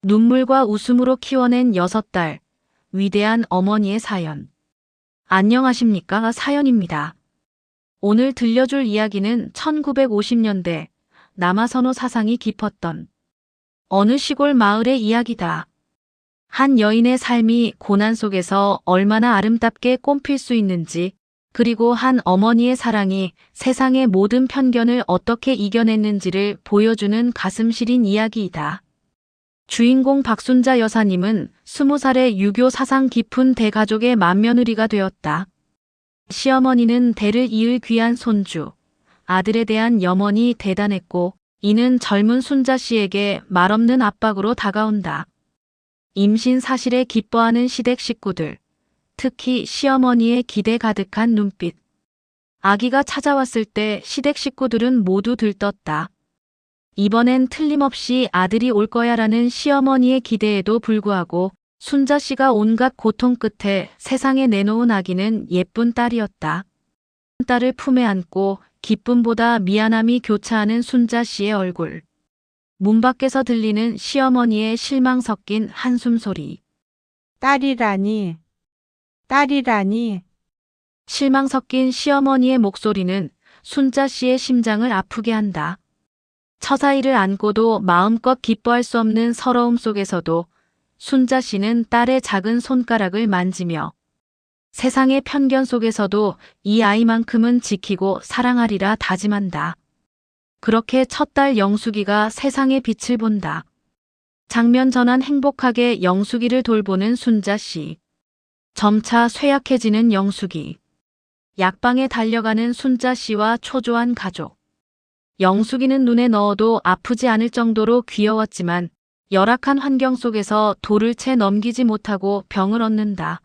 눈물과 웃음으로 키워낸 6딸, 위대한 어머니의 사연. 안녕하십니까? 사연입니다. 오늘 들려줄 이야기는 1950년대 남아선호 사상이 깊었던 어느 시골 마을의 이야기다. 한 여인의 삶이 고난 속에서 얼마나 아름답게 꽃필 수 있는지, 그리고 한 어머니의 사랑이 세상의 모든 편견을 어떻게 이겨냈는지를 보여주는 가슴 시린 이야기이다. 주인공 박순자 여사님은 20살에 유교 사상 깊은 대가족의 맏며느리가 되었다. 시어머니는 대를 이을 귀한 손주, 아들에 대한 염원이 대단했고, 이는 젊은 순자 씨에게 말없는 압박으로 다가온다. 임신 사실에 기뻐하는 시댁 식구들, 특히 시어머니의 기대 가득한 눈빛. 아기가 찾아왔을 때 시댁 식구들은 모두 들떴다. 이번엔 틀림없이 아들이 올 거야라는 시어머니의 기대에도 불구하고 순자 씨가 온갖 고통 끝에 세상에 내놓은 아기는 예쁜 딸이었다. 딸을 품에 안고 기쁨보다 미안함이 교차하는 순자 씨의 얼굴. 문 밖에서 들리는 시어머니의 실망 섞인 한숨 소리. 딸이라니, 딸이라니. 실망 섞인 시어머니의 목소리는 순자 씨의 심장을 아프게 한다. 처사이를 안고도 마음껏 기뻐할 수 없는 서러움 속에서도 순자 씨는 딸의 작은 손가락을 만지며 세상의 편견 속에서도 이 아이만큼은 지키고 사랑하리라 다짐한다. 그렇게 첫 딸 영숙이가 세상의 빛을 본다. 장면 전환 행복하게 영숙이를 돌보는 순자 씨. 점차 쇠약해지는 영숙이. 약방에 달려가는 순자 씨와 초조한 가족. 영숙이는 눈에 넣어도 아프지 않을 정도로 귀여웠지만 열악한 환경 속에서 돌을 채 넘기지 못하고 병을 얻는다.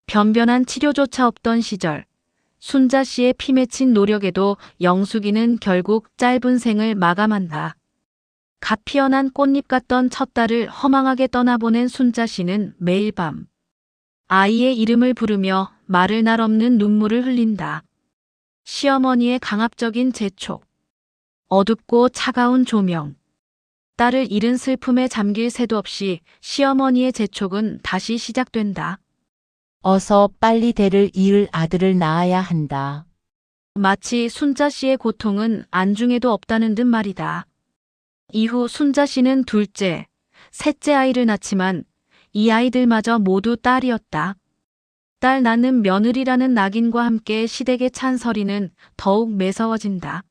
변변한 치료조차 없던 시절, 순자 씨의 피 맺힌 노력에도 영숙이는 결국 짧은 생을 마감한다. 갓 피어난 꽃잎 같던 첫 딸을 허망하게 떠나보낸 순자 씨는 매일 밤 아이의 이름을 부르며 마를 날 없는 눈물을 흘린다. 시어머니의 강압적인 재촉, 어둡고 차가운 조명, 딸을 잃은 슬픔에 잠길 새도 없이 시어머니의 재촉은 다시 시작된다. 어서 빨리 대를 이을 아들을 낳아야 한다. 마치 순자 씨의 고통은 안중에도 없다는 듯 말이다. 이후 순자 씨는 둘째, 셋째 아이를 낳지만 이 아이들마저 모두 딸이었다. 딸 낳는 며느리라는 낙인과 함께 시댁의 찬서리는 더욱 매서워진다.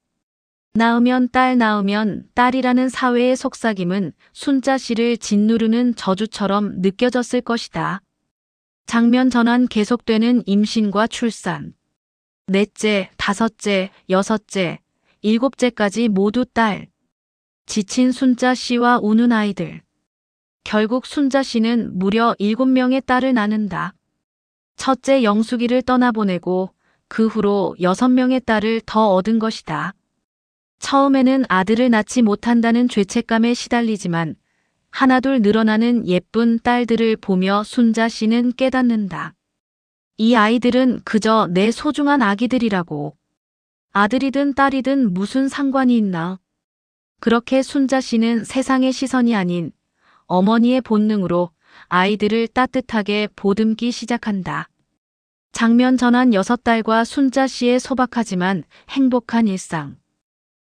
낳으면 딸이라는 사회의 속삭임은 순자 씨를 짓누르는 저주처럼 느껴졌을 것이다. 장면 전환 계속되는 임신과 출산. 넷째, 다섯째, 여섯째, 일곱째까지 모두 딸. 지친 순자 씨와 우는 아이들. 결국 순자 씨는 무려 7명의 딸을 낳는다. 첫째 영숙이를 떠나보내고 그 후로 6명의 딸을 더 얻은 것이다. 처음에는 아들을 낳지 못한다는 죄책감에 시달리지만 하나둘 늘어나는 예쁜 딸들을 보며 순자 씨는 깨닫는다. 이 아이들은 그저 내 소중한 아기들이라고. 아들이든 딸이든 무슨 상관이 있나. 그렇게 순자 씨는 세상의 시선이 아닌 어머니의 본능으로 아이들을 따뜻하게 보듬기 시작한다. 장면 전환 6딸과 순자 씨의 소박하지만 행복한 일상.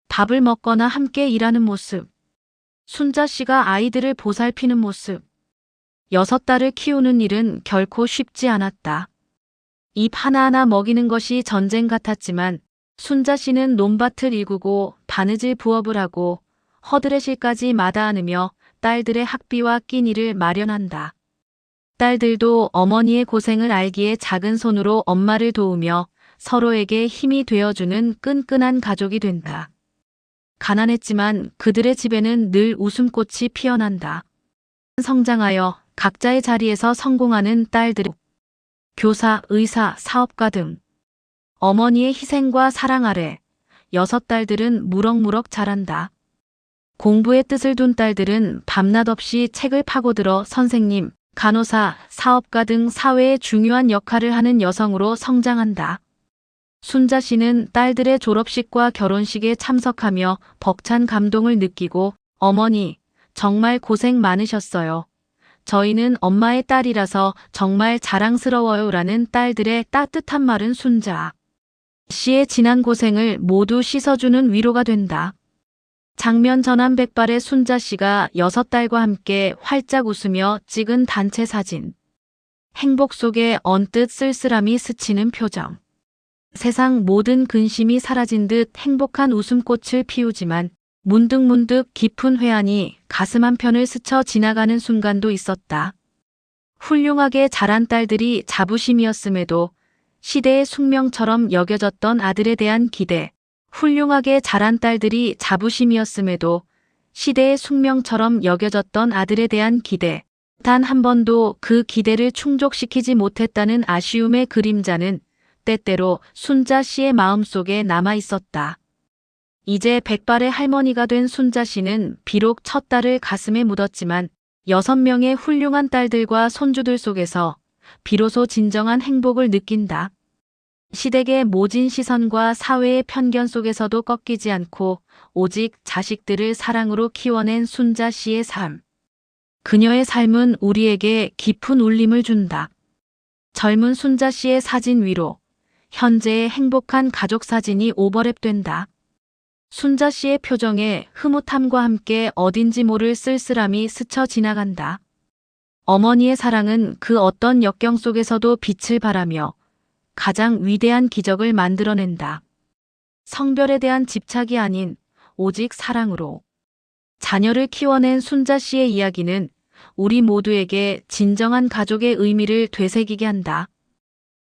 밥을 먹거나 함께 일하는 모습. 순자 씨가 아이들을 보살피는 모습. 6딸을 키우는 일은 결코 쉽지 않았다. 입 하나하나 먹이는 것이 전쟁 같았지만 순자 씨는 논밭을 일구고 바느질 부업을 하고 허드렛일까지 마다 않으며 딸들의 학비와 끼니를 마련한다. 딸들도 어머니의 고생을 알기에 작은 손으로 엄마를 도우며 서로에게 힘이 되어주는 끈끈한 가족이 된다. 가난했지만 그들의 집에는 늘 웃음꽃이 피어난다. 성장하여 각자의 자리에서 성공하는 딸들. 교사, 의사, 사업가 등. 어머니의 희생과 사랑 아래 6딸들은 무럭무럭 자란다. 공부에 뜻을 둔 딸들은 밤낮 없이 책을 파고들어 선생님, 간호사, 사업가 등 사회에 중요한 역할을 하는 여성으로 성장한다. 순자 씨는 딸들의 졸업식과 결혼식에 참석하며 벅찬 감동을 느끼고 어머니, 정말 고생 많으셨어요. 저희는 엄마의 딸이라서 정말 자랑스러워요. 라는 딸들의 따뜻한 말은 순자 씨의 지난 고생을 모두 씻어주는 위로가 된다. 장면 전환 백발의 순자 씨가 6딸과 함께 활짝 웃으며 찍은 단체 사진. 행복 속에 언뜻 쓸쓸함이 스치는 표정. 세상 모든 근심이 사라진 듯 행복한 웃음꽃을 피우지만 문득문득 깊은 회한이 가슴 한편을 스쳐 지나가는 순간도 있었다. 훌륭하게 자란 딸들이 자부심이었음에도 시대의 숙명처럼 여겨졌던 아들에 대한 기대. 훌륭하게 자란 딸들이 자부심이었음에도 시대의 숙명처럼 여겨졌던 아들에 대한 기대. 단 한 번도 그 기대를 충족시키지 못했다는 아쉬움의 그림자는 때때로 순자 씨의 마음속에 남아 있었다. 이제 백발의 할머니가 된 순자 씨는 비록 첫 딸을 가슴에 묻었지만 6명의 훌륭한 딸들과 손주들 속에서 비로소 진정한 행복을 느낀다. 시댁의 모진 시선과 사회의 편견 속에서도 꺾이지 않고 오직 자식들을 사랑으로 키워낸 순자 씨의 삶. 그녀의 삶은 우리에게 깊은 울림을 준다. 젊은 순자 씨의 사진 위로 현재의 행복한 가족 사진이 오버랩된다. 순자 씨의 표정에 흐뭇함과 함께 어딘지 모를 쓸쓸함이 스쳐 지나간다. 어머니의 사랑은 그 어떤 역경 속에서도 빛을 발하며 가장 위대한 기적을 만들어낸다. 성별에 대한 집착이 아닌 오직 사랑으로. 자녀를 키워낸 순자 씨의 이야기는 우리 모두에게 진정한 가족의 의미를 되새기게 한다.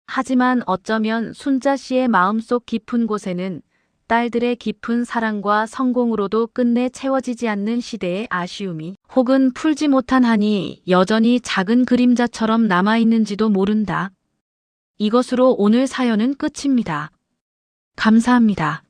하지만 어쩌면 순자 씨의 마음속 깊은 곳에는 딸들의 깊은 사랑과 성공으로도 끝내 채워지지 않는 시대의 아쉬움이 혹은 풀지 못한 한이 여전히 작은 그림자처럼 남아있는지도 모른다. 이것으로 오늘 사연은 끝입니다. 감사합니다.